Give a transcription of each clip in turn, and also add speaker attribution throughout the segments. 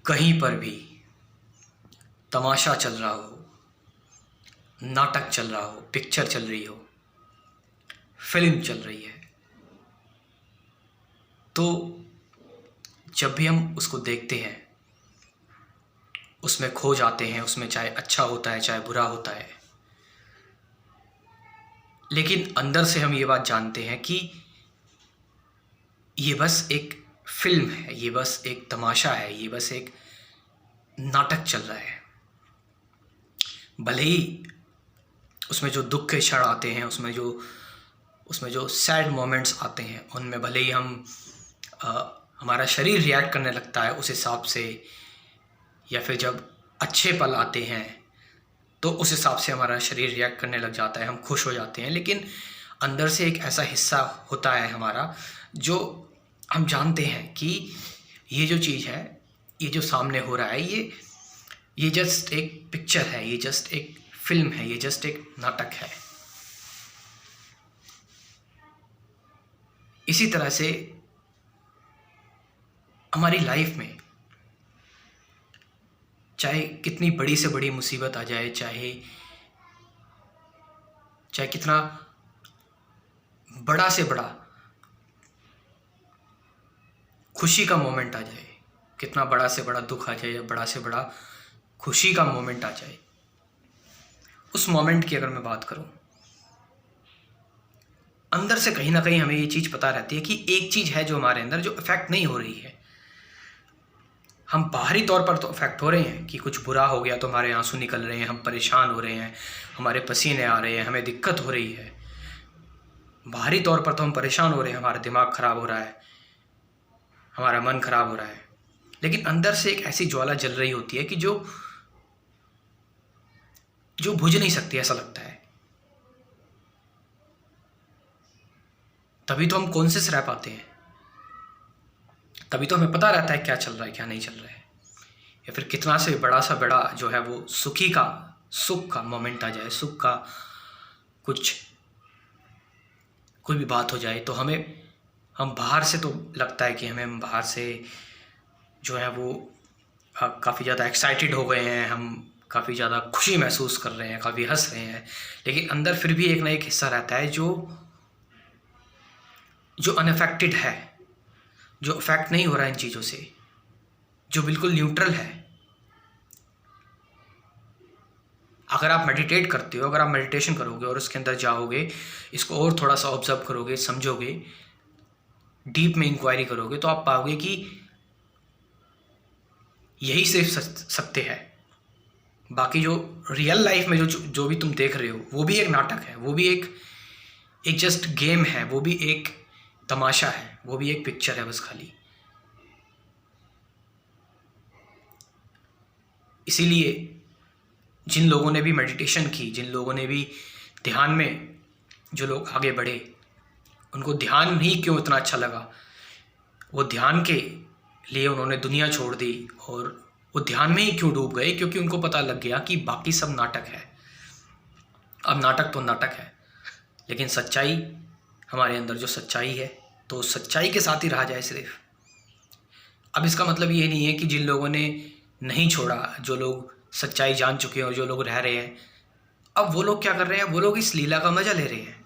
Speaker 1: कहीं पर भी तमाशा चल रहा हो, नाटक चल रहा हो, पिक्चर चल रही हो, फिल्म चल रही है, तो जब भी हम उसको देखते हैं उसमें खो जाते हैं। उसमें चाहे अच्छा होता है चाहे बुरा होता है, लेकिन अंदर से हम ये बात जानते हैं कि ये बस एक फिल्म है, ये बस एक तमाशा है, ये बस एक नाटक चल रहा है। भले ही उसमें जो दुख के क्षण आते हैं, उसमें जो सैड मोमेंट्स आते हैं, उनमें भले ही हमारा शरीर रिएक्ट करने लगता है उस हिसाब से, या फिर जब अच्छे पल आते हैं तो उस हिसाब से हमारा शरीर रिएक्ट करने लग जाता है, हम खुश हो जाते हैं। लेकिन अंदर से एक ऐसा हिस्सा होता है हमारा जो हम जानते हैं कि ये जो चीज़ है, ये जो सामने हो रहा है, ये जस्ट एक पिक्चर है, ये जस्ट एक फिल्म है, ये जस्ट एक नाटक है। इसी तरह से हमारी लाइफ में चाहे कितनी बड़ी से बड़ी मुसीबत आ जाए, चाहे कितना बड़ा से बड़ा खुशी का मोमेंट आ जाए, कितना बड़ा से बड़ा दुख आ जाए या बड़ा से बड़ा खुशी का मोमेंट आ जाए, उस मोमेंट की अगर मैं बात करूं, अंदर से कहीं ना कहीं हमें ये चीज़ पता रहती है कि एक चीज़ है जो हमारे अंदर जो इफेक्ट नहीं हो रही है। हम बाहरी तौर पर तो इफेक्ट हो रहे हैं कि कुछ बुरा हो गया तो हमारे आंसू निकल रहे हैं, हम परेशान हो रहे हैं, हमारे पसीने आ रहे हैं, हमें दिक्कत हो रही है। बाहरी तौर पर तो हम परेशान हो रहे हैं, हमारा दिमाग ख़राब हो रहा है, हमारा मन ख़राब हो रहा है, लेकिन अंदर से एक ऐसी ज्वाला जल रही होती है कि जो बुझ नहीं सकती, ऐसा लगता है। तभी तो हम कॉन्शियस रह पाते हैं, तभी तो हमें पता रहता है क्या चल रहा है क्या नहीं चल रहा है। या फिर कितना से बड़ा सा बड़ा जो है वो सुख का मोमेंट आ जाए, सुख का कोई भी बात हो जाए, तो हम बाहर से तो लगता है कि हम बाहर से जो है वो काफ़ी ज़्यादा एक्साइटेड हो गए हैं, हम काफ़ी ज़्यादा खुशी महसूस कर रहे हैं, काफ़ी हंस रहे हैं, लेकिन अंदर फिर भी एक ना एक हिस्सा रहता है जो अनअफेक्टेड है, जो अफेक्ट नहीं हो रहा है इन चीज़ों से, जो बिल्कुल न्यूट्रल है। अगर आप मेडिटेट करते हो, अगर आप मेडिटेशन करोगे और उसके अंदर जाओगे, इसको और थोड़ा सा ऑब्जर्व करोगे, समझोगे, डीप में इंक्वायरी करोगे, तो आप पाओगे कि यही सिर्फ सत्य है। बाकी जो रियल लाइफ में जो भी तुम देख रहे हो वो भी एक नाटक है, वो भी एक जस्ट गेम है, वो भी एक तमाशा है, वो भी एक पिक्चर है बस खाली। इसीलिए जिन लोगों ने भी मेडिटेशन की, जिन लोगों ने भी ध्यान में जो लोग आगे बढ़े, उनको ध्यान ही क्यों इतना अच्छा लगा, वो ध्यान के लिए उन्होंने दुनिया छोड़ दी और वो ध्यान में ही क्यों डूब गए, क्योंकि उनको पता लग गया कि बाकी सब नाटक है। अब नाटक तो नाटक है, लेकिन सच्चाई, हमारे अंदर जो सच्चाई है, तो सच्चाई के साथ ही रहा जाए सिर्फ। अब इसका मतलब ये नहीं है कि जिन लोगों ने नहीं छोड़ा, जो लोग सच्चाई जान चुके हैं और जो लोग रह रहे हैं, अब वो लोग क्या कर रहे हैं, वो लोग इस लीला का मजा ले रहे हैं,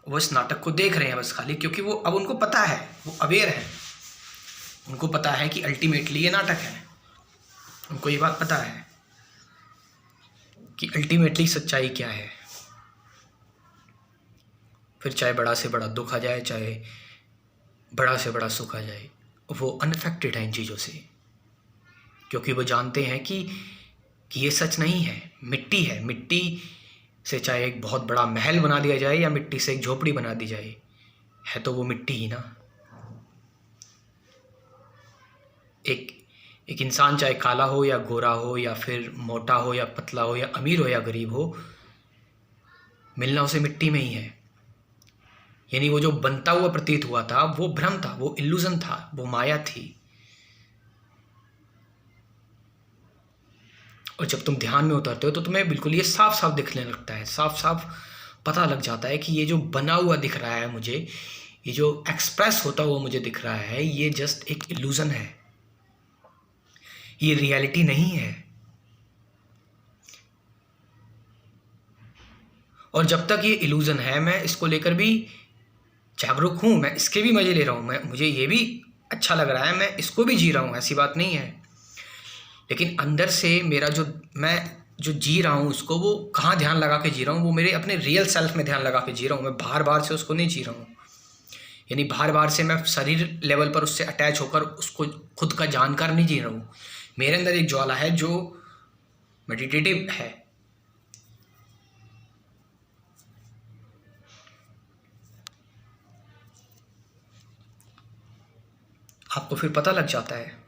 Speaker 1: वो इस नाटक को देख रहे हैं बस खाली, क्योंकि वो अब उनको पता है, वो अवेयर है, उनको पता है कि अल्टीमेटली ये नाटक है। उनको ये बात पता है कि अल्टीमेटली सच्चाई क्या है। फिर चाहे बड़ा से बड़ा दुख आ जाए, चाहे बड़ा से बड़ा सुख आ जाए, वो अनअफेक्टेड है इन चीज़ों से, क्योंकि वो जानते हैं कि ये सच नहीं है, मिट्टी है। मिट्टी से चाहे एक बहुत बड़ा महल बना दिया जाए या मिट्टी से एक झोपड़ी बना दी जाए, है तो वो मिट्टी ही ना। एक इंसान चाहे काला हो या गोरा हो, या फिर मोटा हो या पतला हो, या अमीर हो या गरीब हो, मिलना उसे मिट्टी में ही है। यानी वो जो बनता हुआ प्रतीत हुआ था वो भ्रम था, वो इल्यूजन था, वो माया थी। और जब तुम ध्यान में उतरते हो तो तुम्हें बिल्कुल ये साफ साफ दिखने लगता है, साफ साफ पता लग जाता है कि ये जो बना हुआ दिख रहा है मुझे, ये जो एक्सप्रेस होता हुआ मुझे दिख रहा है, ये जस्ट एक इल्यूजन है। ये रियलिटी नहीं है। और जब तक ये इल्यूज़न है, मैं इसको लेकर भी जागरूक हूँ, मैं इसके भी मज़े ले रहा हूँ, मुझे ये भी अच्छा लग रहा है, मैं इसको भी जी रहा हूँ, ऐसी बात नहीं है। लेकिन अंदर से मेरा मैं जो जी रहा हूँ उसको, वो कहाँ ध्यान लगा के जी रहा हूँ, वो मेरे अपने रियल सेल्फ में ध्यान लगा के जी रहा हूँ। मैं बार बार से उसको नहीं जी रहा हूँ, यानी बार बार से मैं शरीर लेवल पर उससे अटैच होकर उसको खुद का जानकार नहीं जी रहा हूँ। मेरे अंदर एक ज्वाला है जो मेडिटेटिव है। आपको फिर पता लग जाता है।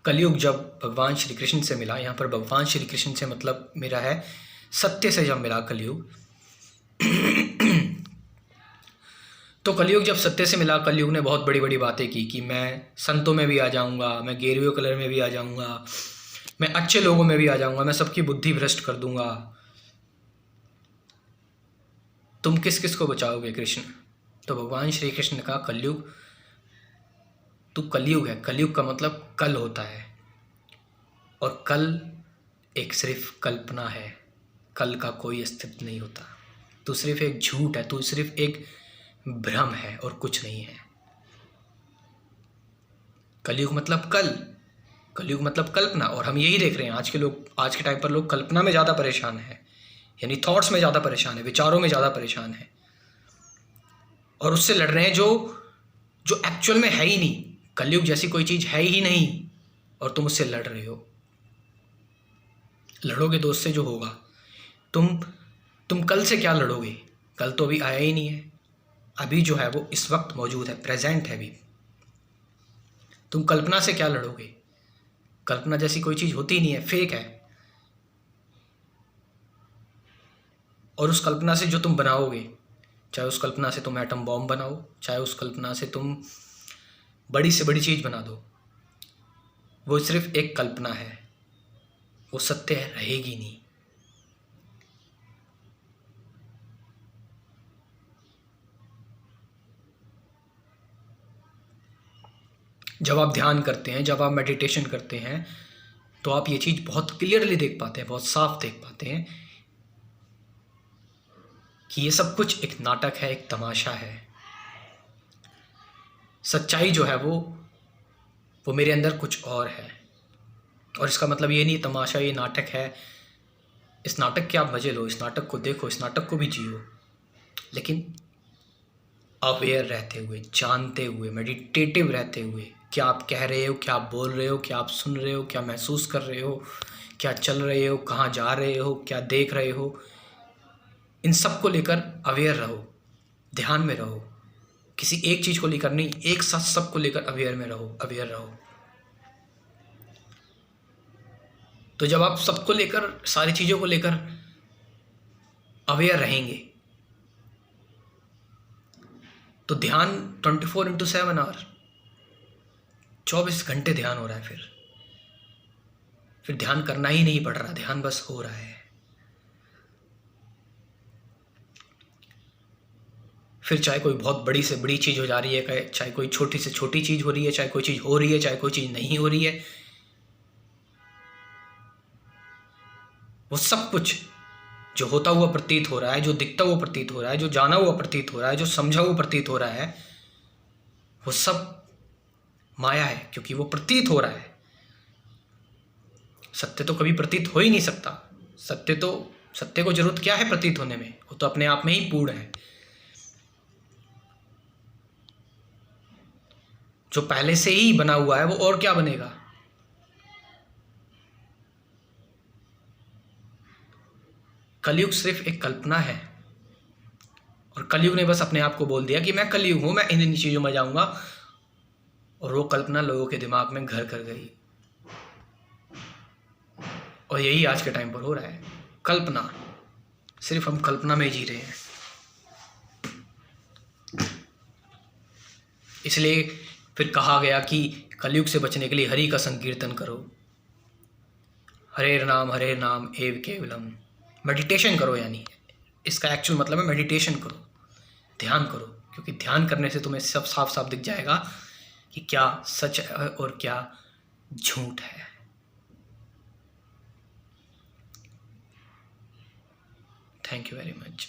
Speaker 1: कलयुग जब भगवान श्री कृष्ण से मिला, यहाँ पर भगवान श्री कृष्ण से मतलब मेरा है सत्य से जब मिला कलयुग, तो कलयुग जब सत्य से मिला, कलयुग ने बहुत बड़ी बड़ी बातें की कि मैं संतों में भी आ जाऊंगा, मैं गेरुए कलर में भी आ जाऊंगा, मैं अच्छे लोगों में भी आ जाऊंगा, मैं सबकी बुद्धि भ्रष्ट कर दूंगा। तुम किस किस को बचाओगे कृष्ण? तो भगवान श्री कृष्ण ने कहा कलयुग, तू कलयुग है। कलयुग का मतलब कल होता है, और कल एक सिर्फ कल्पना है, कल का कोई अस्तित्व नहीं होता। तू सिर्फ एक झूठ है, तू सिर्फ एक भ्रम है और कुछ नहीं है। कलयुग मतलब कल, कलयुग मतलब कल्पना। और हम यही देख रहे हैं, आज के लोग, आज के टाइम पर लोग कल्पना में ज़्यादा परेशान हैं, यानी थॉट्स में ज़्यादा परेशान है, विचारों में ज़्यादा परेशान है, और उससे लड़ रहे हैं जो एक्चुअल में है ही नहीं। कलयुग जैसी कोई चीज़ है ही नहीं, और तुम उससे लड़ रहे हो। लड़ोगे तो उससे जो होगा, तुम कल से क्या लड़ोगे? कल तो अभी आया ही नहीं है। अभी जो है वो इस वक्त मौजूद है, प्रेजेंट है अभी। तुम कल्पना से क्या लड़ोगे? कल्पना जैसी कोई चीज़ होती ही नहीं है, फेक है। और उस कल्पना से जो तुम बनाओगे, चाहे उस कल्पना से तुम एटम बॉम्ब बनाओ, चाहे उस कल्पना से तुम बड़ी से बड़ी चीज़ बना दो, वो सिर्फ एक कल्पना है, वो सत्य रहेगी नहीं। जब आप ध्यान करते हैं, जब आप मेडिटेशन करते हैं, तो आप ये चीज़ बहुत क्लियरली देख पाते हैं, बहुत साफ देख पाते हैं कि ये सब कुछ एक नाटक है, एक तमाशा है। सच्चाई जो है वो मेरे अंदर कुछ और है। और इसका मतलब ये नहीं तमाशा, ये नाटक है, इस नाटक के आप मज़े लो, इस नाटक को देखो, इस नाटक को भी जियो, लेकिन अवेयर रहते हुए, जानते हुए, मेडिटेटिव रहते हुए, क्या आप कह रहे हो, क्या आप बोल रहे हो, क्या आप सुन रहे हो, क्या महसूस कर रहे हो, क्या चल रहे हो, कहाँ जा रहे हो, क्या देख रहे हो, इन सब को लेकर अवेयर रहो, ध्यान में रहो। किसी एक चीज़ को लेकर नहीं, एक साथ सब को लेकर अवेयर में रहो, अवेयर रहो। तो जब आप सबको लेकर, सारी चीज़ों को लेकर अवेयर रहेंगे, तो ध्यान 24/7 आवर, 24 घंटे ध्यान हो रहा है। फिर ध्यान करना ही नहीं पड़ रहा, ध्यान बस हो रहा है। फिर चाहे कोई बहुत बड़ी से बड़ी चीज़ हो जा रही है, चाहे कोई छोटी से छोटी चीज़ हो रही है, चाहे कोई चीज़ हो रही है, चाहे कोई चीज़ नहीं हो रही है, वो सब कुछ जो होता हुआ प्रतीत हो रहा है, जो दिखता हुआ प्रतीत हो रहा है, जो जाना हुआ प्रतीत हो रहा है, जो समझा हुआ प्रतीत हो रहा है, वो सब माया है, क्योंकि वो प्रतीत हो रहा है। सत्य तो कभी प्रतीत हो ही नहीं सकता। सत्य को जरूरत क्या है प्रतीत होने में? वो तो अपने आप में ही पूर्ण है। जो पहले से ही बना हुआ है, वो और क्या बनेगा? कलयुग सिर्फ एक कल्पना है, और कलयुग ने बस अपने आप को बोल दिया कि मैं कलयुग हूं, मैं इन चीज़ों में जाऊंगा, और वो कल्पना लोगों के दिमाग में घर कर गई। और यही आज के टाइम पर हो रहा है, कल्पना। सिर्फ हम कल्पना में जी रहे हैं। इसलिए फिर कहा गया कि कलयुग से बचने के लिए हरि का संकीर्तन करो, हरे नाम एव केवलम। मेडिटेशन करो, यानी इसका एक्चुअल मतलब है मेडिटेशन करो, ध्यान करो, क्योंकि ध्यान करने से तुम्हें सब साफ साफ दिख जाएगा कि क्या सच है और क्या झूठ है। Thank you very much.